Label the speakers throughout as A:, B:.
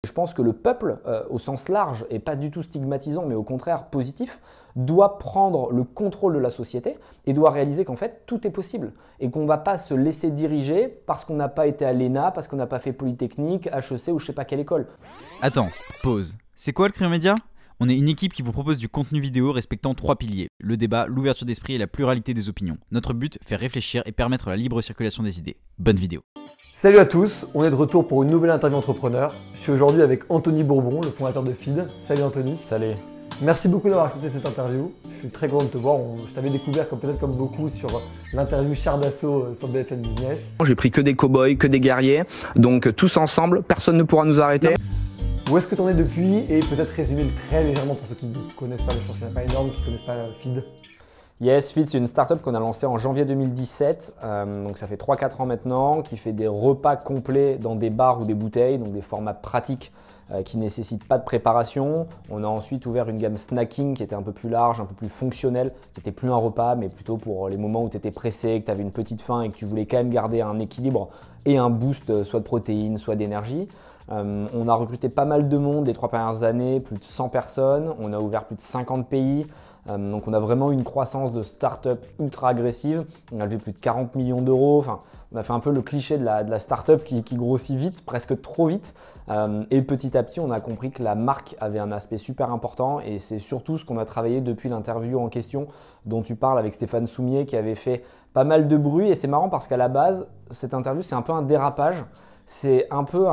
A: Je pense que le peuple, au sens large, et pas du tout stigmatisant, mais au contraire positif, doit prendre le contrôle de la société et doit réaliser qu'en fait, tout est possible et qu'on ne va pas se laisser diriger parce qu'on n'a pas été à l'ENA, parce qu'on n'a pas fait Polytechnique, HEC ou je sais pas quelle école.
B: Attends, pause. C'est quoi le Cryo Média ? On est une équipe qui vous propose du contenu vidéo respectant 3 piliers. Le débat, l'ouverture d'esprit et la pluralité des opinions. Notre but, faire réfléchir et permettre la libre circulation des idées. Bonne vidéo.
C: Salut à tous, on est de retour pour une nouvelle interview entrepreneur. Je suis aujourd'hui avec Anthony Bourbon, le fondateur de Feed. Salut Anthony.
A: Salut.
C: Merci beaucoup d'avoir accepté cette interview. Je suis très content de te voir. Je t'avais découvert peut-être comme beaucoup sur l'interview Char d'Assaut sur BFM Business.
D: J'ai pris que des cow-boys, que des guerriers, donc tous ensemble, personne ne pourra nous arrêter.
C: Où est-ce que tu en es depuis et peut-être résumer très légèrement pour ceux qui ne connaissent pas, je pense qu'il n'y en a pas énorme qui ne connaissent pas Feed.
A: Yes, Feed, c'est une startup qu'on a lancée en janvier 2017, donc ça fait 3-4 ans maintenant, qui fait des repas complets dans des bars ou des bouteilles, donc des formats pratiques qui ne nécessitent pas de préparation. On a ensuite ouvert une gamme snacking qui était un peu plus large, un peu plus fonctionnelle, qui n'était plus un repas, mais plutôt pour les moments où tu étais pressé, que tu avais une petite faim et que tu voulais quand même garder un équilibre et un boost soit de protéines, soit d'énergie. On a recruté pas mal de monde les 3 dernières années, plus de 100 personnes, on a ouvert plus de 50 pays. Donc on a vraiment une croissance de start-up ultra agressive. On a levé plus de 40 millions d'euros. Enfin, on a fait un peu le cliché de la start-up qui grossit vite, presque trop vite. Et petit à petit, on a compris que la marque avait un aspect super important. Et c'est surtout ce qu'on a travaillé depuis l'interview en question dont tu parles avec Stéphane Soumier qui avait fait pas mal de bruit. Et c'est marrant parce qu'à la base, cette interview, c'est un peu un dérapage. C'est un peu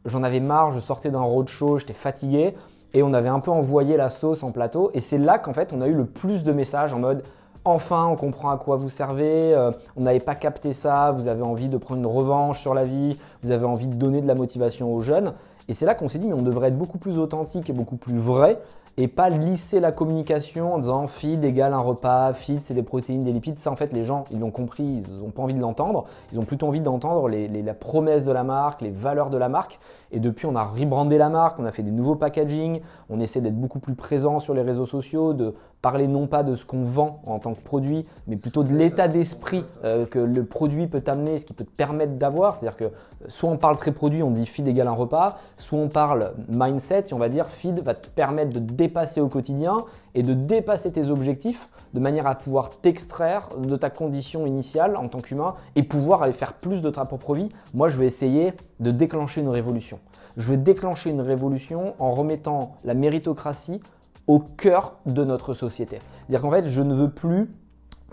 A: j'en avais marre, je sortais d'un roadshow, j'étais fatigué. Et on avait un peu envoyé la sauce en plateau. Et c'est là qu'en fait, on a eu le plus de messages en mode « Enfin, on comprend à quoi vous servez, on n'avait pas capté ça, vous avez envie de prendre une revanche sur la vie, vous avez envie de donner de la motivation aux jeunes. » Et c'est là qu'on s'est dit « Mais on devrait être beaucoup plus authentique et beaucoup plus vrai et pas lisser la communication en disant « Feed égale un repas, feed c'est des protéines, des lipides. » Ça en fait, les gens, ils l'ont compris, ils n'ont pas envie de l'entendre. Ils ont plutôt envie d'entendre la promesse de la marque, les valeurs de la marque. Et depuis, on a rebrandé la marque, on a fait des nouveaux packaging, on essaie d'être beaucoup plus présent sur les réseaux sociaux, de parler non pas de ce qu'on vend en tant que produit, mais plutôt de l'état d'esprit que le produit peut t'amener, ce qui peut te permettre d'avoir. C'est-à-dire que soit on parle très produit, on dit feed égale un repas, soit on parle mindset, et on va dire feed va te permettre de dépasser au quotidien et de dépasser tes objectifs de manière à pouvoir t'extraire de ta condition initiale en tant qu'humain et pouvoir aller faire plus de ta propre vie. Moi, je vais essayer de déclencher une révolution. Je vais déclencher une révolution en remettant la méritocratie au cœur de notre société. C'est-à-dire qu'en fait, je ne veux plus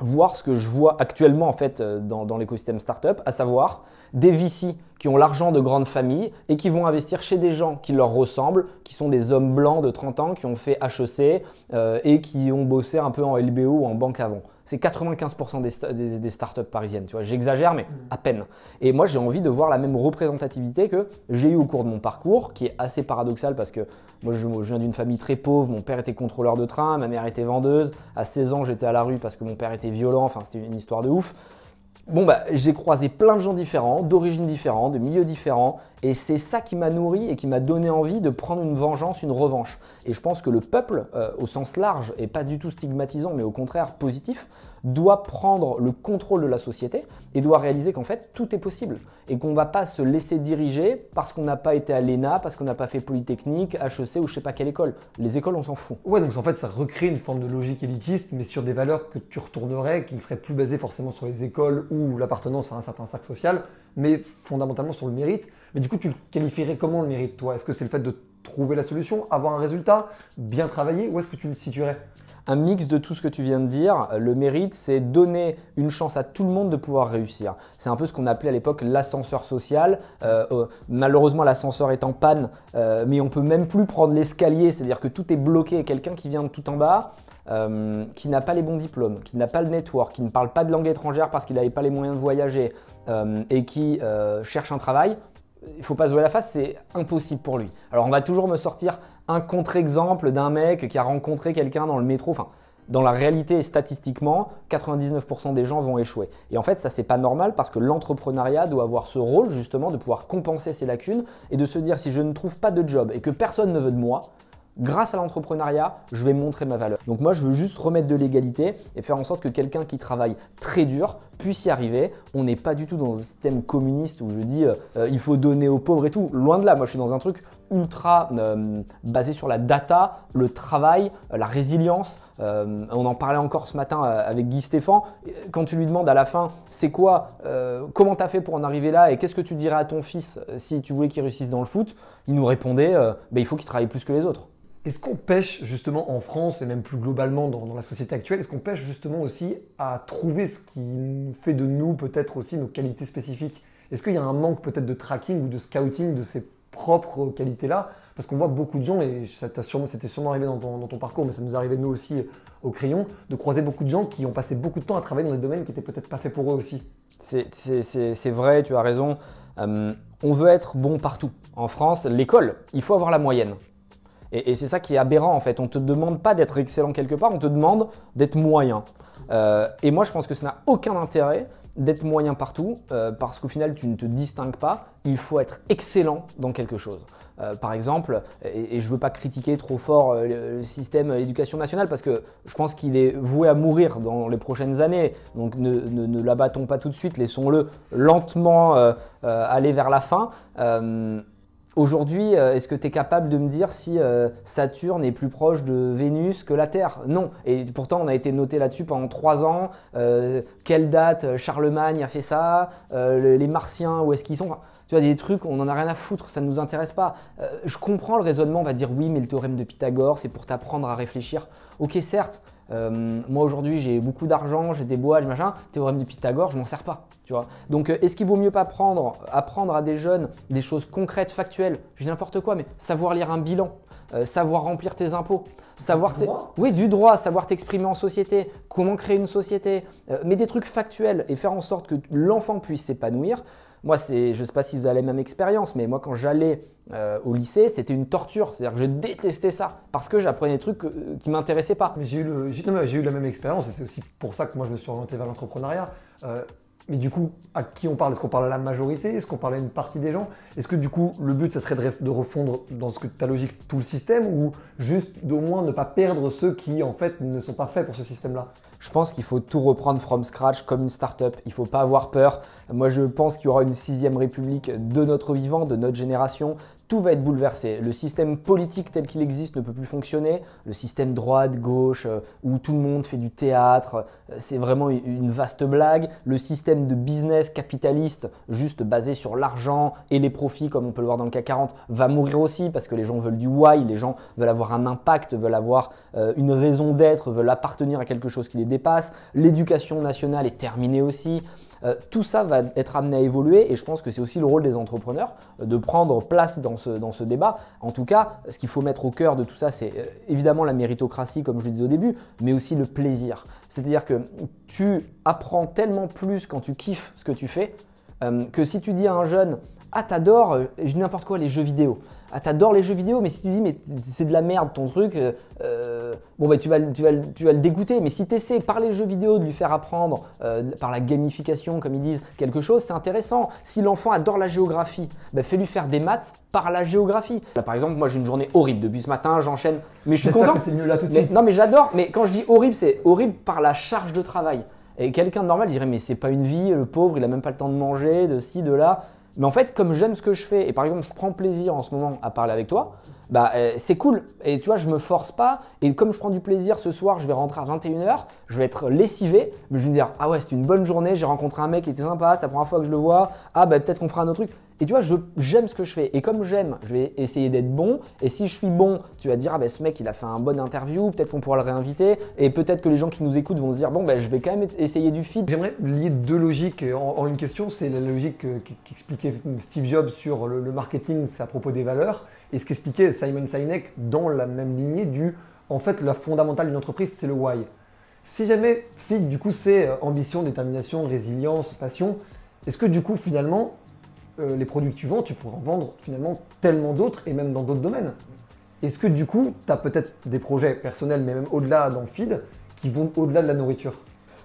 A: voir ce que je vois actuellement en fait, dans l'écosystème startup, à savoir des VC qui ont l'argent de grandes familles et qui vont investir chez des gens qui leur ressemblent, qui sont des hommes blancs de 30 ans qui ont fait HEC et qui ont bossé un peu en LBO ou en banque avant. C'est 95% des startups parisiennes, tu vois. J'exagère, mais à peine. Et moi, j'ai envie de voir la même représentativité que j'ai eu au cours de mon parcours, qui est assez paradoxal parce que moi, je viens d'une famille très pauvre. Mon père était contrôleur de train, ma mère était vendeuse. À 16 ans, j'étais à la rue parce que mon père était violent. Enfin, c'était une histoire de ouf. Bon, j'ai croisé plein de gens différents, d'origines différentes, de milieux différents. Et c'est ça qui m'a nourri et qui m'a donné envie de prendre une vengeance, une revanche. Et je pense que le peuple, au sens large, et pas du tout stigmatisant, mais au contraire positif, doit prendre le contrôle de la société et doit réaliser qu'en fait, tout est possible. Et qu'on ne va pas se laisser diriger parce qu'on n'a pas été à l'ENA, parce qu'on n'a pas fait Polytechnique, HEC ou je sais pas quelle école. Les écoles, on s'en fout.
C: Ouais, donc en fait, ça recrée une forme de logique élitiste, mais sur des valeurs que tu retournerais, qui ne seraient plus basées forcément sur les écoles ou l'appartenance à un certain cercle social, mais fondamentalement sur le mérite. Mais du coup, tu le qualifierais comment le mérite, toi? Est-ce que c'est le fait de trouver la solution, avoir un résultat, bien travailler, ou est-ce que tu le situerais?
A: Un mix de tout ce que tu viens de dire. Le mérite, c'est donner une chance à tout le monde de pouvoir réussir. C'est un peu ce qu'on appelait à l'époque l'ascenseur social. Malheureusement, l'ascenseur est en panne, mais on peut même plus prendre l'escalier, c'est-à-dire que tout est bloqué. Quelqu'un qui vient de tout en bas, qui n'a pas les bons diplômes, qui n'a pas le network, qui ne parle pas de langue étrangère parce qu'il n'avait pas les moyens de voyager et qui cherche un travail, il ne faut pas se jouer la face, c'est impossible pour lui. Alors on va toujours me sortir un contre-exemple d'un mec qui a rencontré quelqu'un dans le métro. Enfin, dans la réalité, statistiquement, 99% des gens vont échouer. Et en fait, ça, c'est pas normal parce que l'entrepreneuriat doit avoir ce rôle justement de pouvoir compenser ses lacunes et de se dire si je ne trouve pas de job et que personne ne veut de moi, grâce à l'entrepreneuriat, je vais montrer ma valeur. Donc moi, je veux juste remettre de l'égalité et faire en sorte que quelqu'un qui travaille très dur puisse y arriver. On n'est pas du tout dans un système communiste où je dis il faut donner aux pauvres et tout. Loin de là, moi je suis dans un truc ultra basé sur la data, le travail, la résilience. On en parlait encore ce matin avec Guy Stéphane. Quand tu lui demandes à la fin, c'est quoi, comment tu as fait pour en arriver là et qu'est-ce que tu dirais à ton fils si tu voulais qu'il réussisse dans le foot, il nous répondait il faut qu'il travaille plus que les autres.
C: Est-ce qu'on pêche justement en France et même plus globalement dans la société actuelle, est-ce qu'on pêche justement aussi à trouver ce qui fait de nous peut-être aussi nos qualités spécifiques? Est-ce qu'il y a un manque peut-être de tracking ou de scouting de ces propres qualités-là? Parce qu'on voit beaucoup de gens, et c'était sûrement arrivé dans ton parcours, mais ça nous arrivait nous aussi au crayon, de croiser beaucoup de gens qui ont passé beaucoup de temps à travailler dans des domaines qui n'étaient peut-être pas faits pour eux aussi.
A: C'est vrai, tu as raison. On veut être bon partout. En France, l'école, il faut avoir la moyenne. Et c'est ça qui est aberrant en fait. On ne te demande pas d'être excellent quelque part, on te demande d'être moyen. Et moi, je pense que ça n'a aucun intérêt d'être moyen partout parce qu'au final, tu ne te distingues pas. Il faut être excellent dans quelque chose. Par exemple, et je ne veux pas critiquer trop fort le système d'éducation nationale parce que je pense qu'il est voué à mourir dans les prochaines années. Donc ne l'abattons pas tout de suite, laissons-le lentement aller vers la fin. Aujourd'hui, est-ce que tu es capable de me dire si Saturne est plus proche de Vénus que la Terre? Non. Et pourtant, on a été noté là-dessus pendant 3 ans. Quelle date Charlemagne a fait ça? Les Martiens, où est-ce qu'ils sont? Enfin, tu vois, des trucs, on n'en a rien à foutre, ça ne nous intéresse pas. Je comprends le raisonnement, on va dire oui, mais le théorème de Pythagore, c'est pour t'apprendre à réfléchir. Ok, certes, moi aujourd'hui j'ai beaucoup d'argent, j'ai des bois, machin, théorème de Pythagore, je m'en sers pas. Tu vois. Donc est-ce qu'il vaut mieux pas apprendre à des jeunes des choses concrètes, factuelles, je dis n'importe quoi, mais savoir lire un bilan, savoir remplir tes impôts, savoir du droit, savoir t'exprimer en société, comment créer une société, mais des trucs factuels et faire en sorte que l'enfant puisse s'épanouir. Moi, je ne sais pas si vous avez la même expérience, mais moi, quand j'allais au lycée, c'était une torture. C'est-à-dire que je détestais ça parce que j'apprenais des trucs qui ne m'intéressaient pas.
C: Mais j'ai eu la même expérience et c'est aussi pour ça que moi, je me suis orienté vers l'entrepreneuriat. Mais du coup, à qui on parle? Est-ce qu'on parle à la majorité? Est-ce qu'on parle à une partie des gens? Est-ce que du coup, le but, ça serait de refondre dans ta logique tout le système ou juste d'au moins ne pas perdre ceux qui, en fait, ne sont pas faits pour ce système-là?
A: Je pense qu'il faut tout reprendre from scratch comme une start-up. Il ne faut pas avoir peur. Moi, je pense qu'il y aura une 6e république de notre vivant, de notre génération. Tout va être bouleversé. Le système politique tel qu'il existe ne peut plus fonctionner. Le système droite-gauche où tout le monde fait du théâtre, c'est vraiment une vaste blague. Le système de business capitaliste juste basé sur l'argent et les profits, comme on peut le voir dans le CAC 40, va mourir aussi parce que les gens veulent du why, les gens veulent avoir un impact, veulent avoir une raison d'être, veulent appartenir à quelque chose qui les dépasse. L'éducation nationale est terminée aussi. Tout ça va être amené à évoluer et je pense que c'est aussi le rôle des entrepreneurs de prendre place dans ce débat. En tout cas, ce qu'il faut mettre au cœur de tout ça, c'est évidemment la méritocratie, comme je le disais au début, mais aussi le plaisir. C'est-à-dire que tu apprends tellement plus quand tu kiffes ce que tu fais que si tu dis à un jeune « Ah, t'adores n'importe quoi, les jeux vidéo ». Ah, t'adores les jeux vidéo, mais si tu dis mais c'est de la merde ton truc, tu vas le dégoûter. Mais si tu essaies par les jeux vidéo de lui faire apprendre, par la gamification comme ils disent, quelque chose, c'est intéressant. Si l'enfant adore la géographie, fais-lui faire des maths par la géographie. Là, par exemple, moi j'ai une journée horrible depuis ce matin, j'enchaîne, mais je suis content.
C: Que c'est mieux là tout de suite.
A: Non mais j'adore, mais quand je dis horrible, c'est horrible par la charge de travail. Et quelqu'un de normal dirait mais c'est pas une vie, le pauvre, il a même pas le temps de manger, de ci, de là. Mais en fait, comme j'aime ce que je fais, et par exemple, je prends plaisir en ce moment à parler avec toi, c'est cool. Et tu vois, je me force pas. Et comme je prends du plaisir, ce soir, je vais rentrer à 21h, je vais être lessivé, mais je vais me dire, ah ouais, c'était une bonne journée, j'ai rencontré un mec qui était sympa, c'est la première fois que je le vois, peut-être qu'on fera un autre truc. Et tu vois, j'aime ce que je fais. Et comme j'aime, je vais essayer d'être bon. Et si je suis bon, tu vas dire, ce mec, il a fait un bon interview, peut-être qu'on pourra le réinviter. Et peut-être que les gens qui nous écoutent vont se dire, je vais quand même essayer du feed.
C: J'aimerais lier 2 logiques en une question. C'est la logique qu'expliquait Steve Jobs sur le marketing, c'est à propos des valeurs. Et ce qu'expliquait Simon Sinek dans la même lignée en fait, la fondamentale d'une entreprise, c'est le why. Si jamais feed, du coup, c'est ambition, détermination, résilience, passion, est-ce que du coup, finalement, les produits que tu vends, tu pourrais en vendre finalement tellement d'autres et même dans d'autres domaines. Est-ce que du coup, tu as peut-être des projets personnels, mais même au-delà dans le feed, qui vont au-delà de la nourriture?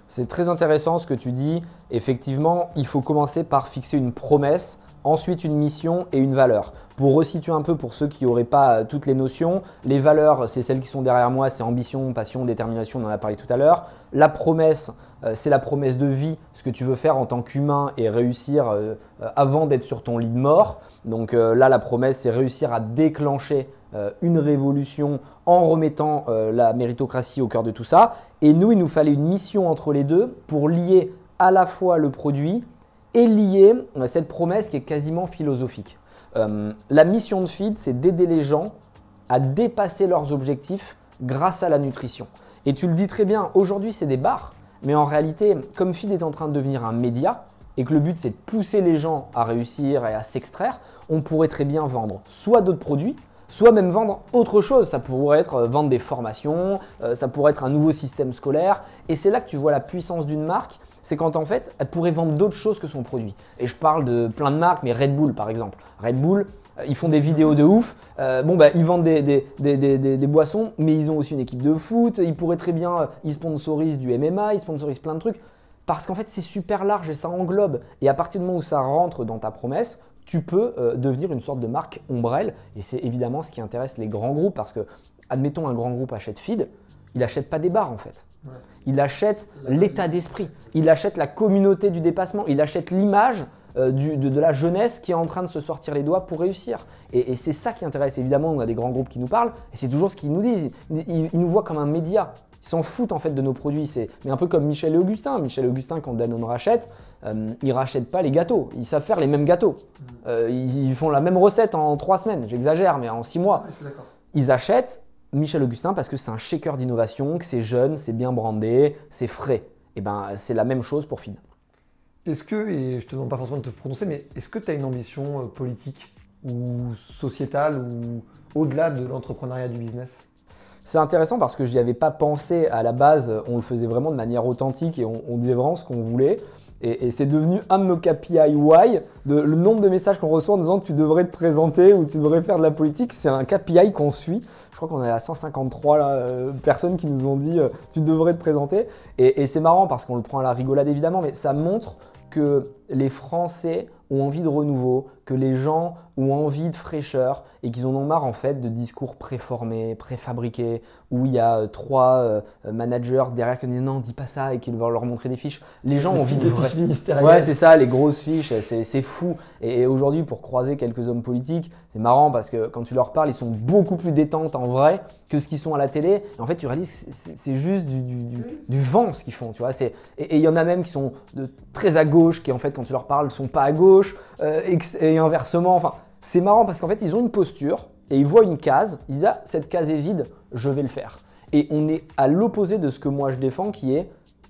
A: C'est très intéressant ce que tu dis. Effectivement, il faut commencer par fixer une promesse ensuite une mission et une valeur. Pour resituer un peu pour ceux qui n'auraient pas toutes les notions, les valeurs, c'est celles qui sont derrière moi, c'est ambition, passion, détermination, on en a parlé tout à l'heure. La promesse, c'est la promesse de vie, ce que tu veux faire en tant qu'humain et réussir avant d'être sur ton lit de mort. Donc là, la promesse, c'est réussir à déclencher une révolution en remettant la méritocratie au cœur de tout ça. Et nous, il nous fallait une mission entre les deux pour lier à la fois le produit et lier cette promesse qui est quasiment philosophique. La mission de Feed, c'est d'aider les gens à dépasser leurs objectifs grâce à la nutrition. Et tu le dis très bien, aujourd'hui c'est des bars, mais en réalité, comme Feed est en train de devenir un média et que le but c'est de pousser les gens à réussir et à s'extraire, on pourrait très bien vendre soit d'autres produits, soit même vendre autre chose. Ça pourrait être vendre des formations, ça pourrait être un nouveau système scolaire. Et c'est là que tu vois la puissance d'une marque, c'est quand en fait, elle pourrait vendre d'autres choses que son produit. Et je parle de plein de marques, mais Red Bull par exemple. Red Bull, ils font des vidéos de ouf. Ils vendent des boissons, mais ils ont aussi une équipe de foot. Ils pourraient très bien, ils sponsorisent du MMA, ils sponsorisent plein de trucs. Parce qu'en fait, c'est super large et ça englobe. Et à partir du moment où ça rentre dans ta promesse, tu peux devenir une sorte de marque ombrelle. Et c'est évidemment ce qui intéresse les grands groupes. Parce que, admettons, un grand groupe achète Feed, il n'achète pas des bars en fait. Ouais. Il achète l'état d'esprit. Il achète la communauté du dépassement. Il achète l'image de la jeunesse qui est en train de se sortir les doigts pour réussir. Et c'est ça qui intéresse. Évidemment, on a des grands groupes qui nous parlent. Et c'est toujours ce qu'ils nous disent. Ils nous voient comme un média. Ils s'en foutent en fait de nos produits. Mais un peu comme Michel et Augustin. Michel et Augustin, quand Danone rachète, ils ne rachètent pas les gâteaux. Ils savent faire les mêmes gâteaux. Ils font la même recette en 3 semaines. J'exagère, mais en 6 mois. Ils achètent Michel Augustin parce que c'est un shaker d'innovation, que c'est jeune, c'est bien brandé, c'est frais. Et ben c'est la même chose pour Feed.
C: Est-ce que, et je ne te demande pas forcément de te prononcer, mais est-ce que tu as une ambition politique ou sociétale ou au-delà de l'entrepreneuriat du business ?
A: C'est intéressant parce que je n'y avais pas pensé à la base, on le faisait vraiment de manière authentique et on disait vraiment ce qu'on voulait. Et c'est devenu un de nos KPI why, le nombre de messages qu'on reçoit en disant que tu devrais te présenter ou tu devrais faire de la politique, c'est un KPI qu'on suit. Je crois qu'on est à 153 personnes qui nous ont dit tu devrais te présenter. Et c'est marrant parce qu'on le prend à la rigolade évidemment, mais ça montre que les Français ont envie de renouveau, que les gens ont envie de fraîcheur et qu'ils en ont marre en fait de discours préformés, préfabriqués, où il y a 3 managers derrière qui disent non, dis pas ça et qui vont leur montrer des fiches. Les gens ont envie de
C: fiches ministérielles.
A: Ouais, c'est ça, les grosses fiches, c'est fou. Et aujourd'hui, pour croiser quelques hommes politiques, c'est marrant parce que quand tu leur parles, ils sont beaucoup plus détentes en vrai que ce qu'ils sont à la télé. Et en fait, tu réalises que c'est juste du vent ce qu'ils font. Tu vois, et il y en a même qui sont très à gauche, qui en fait, quand tu leur parles, ne sont pas à gauche et inversement. Enfin, c'est marrant parce qu'en fait, ils ont une posture et ils voient une case. Ils disent ah, cette case est vide, je vais le faire. Et on est à l'opposé de ce que moi je défends qui est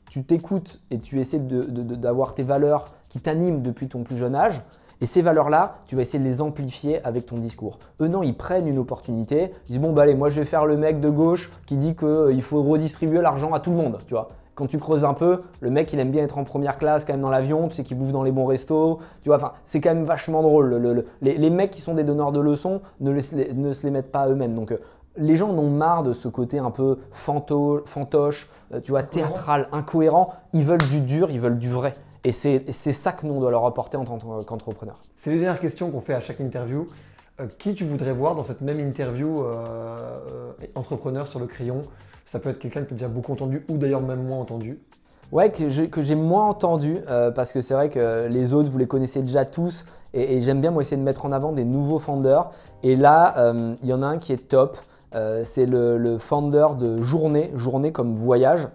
A: tu t'écoutes et tu essaies d'avoir tes valeurs qui t'animent depuis ton plus jeune âge. Et ces valeurs-là, tu vas essayer de les amplifier avec ton discours. Eux, non, ils prennent une opportunité. Ils disent, bon, bah allez, moi, je vais faire le mec de gauche qui dit qu'il faut redistribuer l'argent à tout le monde, tu vois. Quand tu creuses un peu, le mec, il aime bien être en première classe quand même dans l'avion, tu sais qu'il bouffe dans les bons restos, tu vois. Enfin, c'est quand même vachement drôle. Les mecs qui sont des donneurs de leçons ne se les mettent pas eux-mêmes. Donc, les gens en ont marre de ce côté un peu fantoche, tu vois, théâtral, incohérent. Ils veulent du dur, ils veulent du vrai. Et c'est ça que nous, on doit leur apporter en tant qu'entrepreneurs.
C: C'est les dernières questions qu'on fait à chaque interview. Qui tu voudrais voir dans cette même interview entrepreneur sur le crayon? Ça peut être quelqu'un que tu as déjà beaucoup entendu ou d'ailleurs même moins entendu.
A: Ouais, que j'ai moins entendu parce que c'est vrai que les autres, vous les connaissez déjà tous et j'aime bien moi essayer de mettre en avant des nouveaux founders. Et là, il y en a un qui est top. C'est le founder de Journée comme voyage.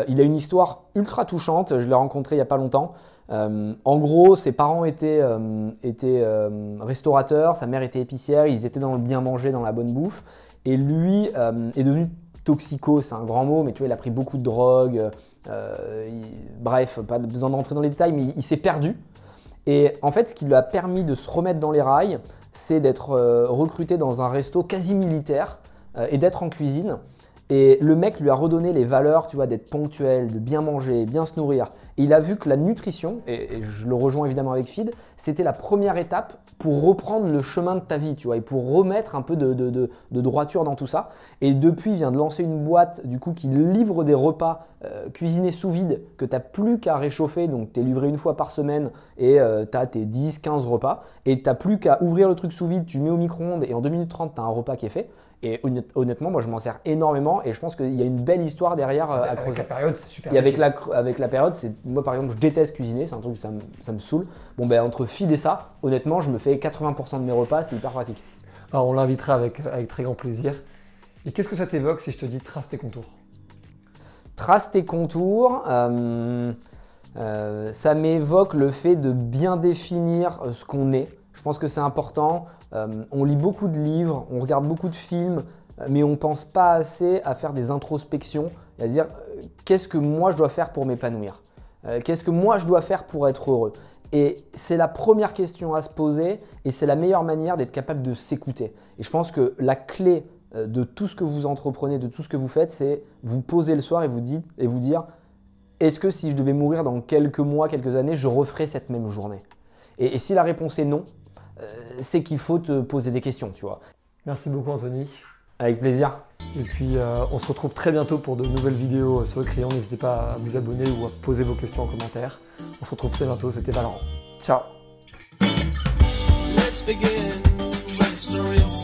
A: Il a une histoire ultra touchante, je l'ai rencontré il n'y a pas longtemps. En gros, ses parents étaient restaurateurs, sa mère était épicière, ils étaient dans le bien manger, dans la bonne bouffe. Et lui est devenu toxico, c'est un grand mot, mais tu vois, il a pris beaucoup de drogue. Bref, pas besoin d'entrer dans les détails, mais il s'est perdu. Et en fait, ce qui lui a permis de se remettre dans les rails, c'est d'être recruté dans un resto quasi militaire et d'être en cuisine. Et le mec lui a redonné les valeurs, tu vois, d'être ponctuel, de bien manger, bien se nourrir. Et il a vu que la nutrition, et je le rejoins évidemment avec Feed, c'était la première étape pour reprendre le chemin de ta vie, tu vois, et pour remettre un peu de droiture dans tout ça. Et depuis, il vient de lancer une boîte du coup qui livre des repas cuisinés sous vide que tu n'as plus qu'à réchauffer. Donc tu es livré une fois par semaine et tu as tes 10-15 repas. Et tu n'as plus qu'à ouvrir le truc sous vide, tu mets au micro-ondes et en 2 minutes 30, tu as un repas qui est fait. Et honnêtement, moi je m'en sers énormément et je pense qu'il y a une belle histoire derrière à creuser.
C: Avec la période, c'est super.
A: Et avec la période, moi par exemple, je déteste cuisiner, c'est un truc ça me saoule. Bon ben entre Feed et ça, honnêtement, je me fais 80% de mes repas, c'est hyper pratique.
C: Alors on l'invitera avec très grand plaisir. Et qu'est-ce que ça t'évoque si je te dis trace tes contours?
A: Trace tes contours, ça m'évoque le fait de bien définir ce qu'on est. Je pense que c'est important. On lit beaucoup de livres, on regarde beaucoup de films, mais on ne pense pas assez à faire des introspections, à dire qu'est-ce que moi je dois faire pour m'épanouir, qu'est-ce que moi je dois faire pour être heureux. Et c'est la première question à se poser et c'est la meilleure manière d'être capable de s'écouter. Et je pense que la clé de tout ce que vous entreprenez, de tout ce que vous faites, c'est vous poser le soir et vous dire est-ce que si je devais mourir dans quelques mois, quelques années, je referais cette même journée? Et si la réponse est non, c'est qu'il faut te poser des questions, tu vois.
C: Merci beaucoup Anthony.
A: Avec plaisir.
C: Et puis on se retrouve très bientôt pour de nouvelles vidéos sur le crayon. N'hésitez pas à vous abonner ou à poser vos questions en commentaire. On se retrouve très bientôt, c'était Valorant. Ciao.
E: Let's begin with the story of